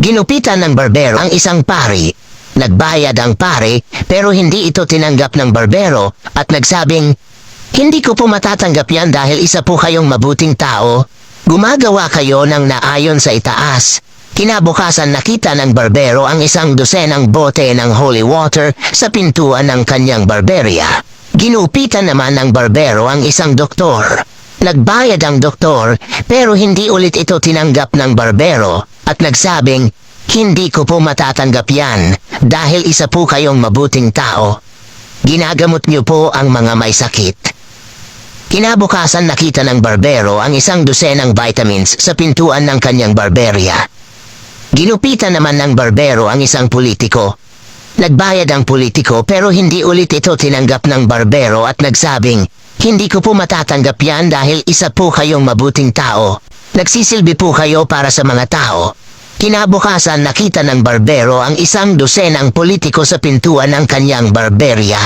Ginupitan ng barbero ang isang pari. Nagbayad ang pari pero hindi ito tinanggap ng barbero at nagsabing, "Hindi ko po matatanggap yan dahil isa po kayong mabuting tao. Gumagawa kayo ng naayon sa itaas." Kinabukasan nakita ng barbero ang isang dosenang bote ng holy water sa pintuan ng kanyang barberya. Ginupitan naman ng barbero ang isang doktor. Nagbayad ang doktor pero hindi ulit ito tinanggap ng barbero at nagsabing, "Hindi ko po matatanggap yan dahil isa po kayong mabuting tao. Ginagamot niyo po ang mga may sakit." Kinabukasan nakita ng barbero ang isang dosenang vitamins sa pintuan ng kanyang barberya. Ginupitan naman ng barbero ang isang politiko. Nagbayad ang politiko pero hindi ulit ito tinanggap ng barbero at nagsabing, "Hindi ko po matatanggap yan dahil isa po kayong mabuting tao. Nagsisilbi po kayo para sa mga tao." Kinabukasan nakita ng barbero ang isang dosenang politiko sa pintuan ng kanyang barberya.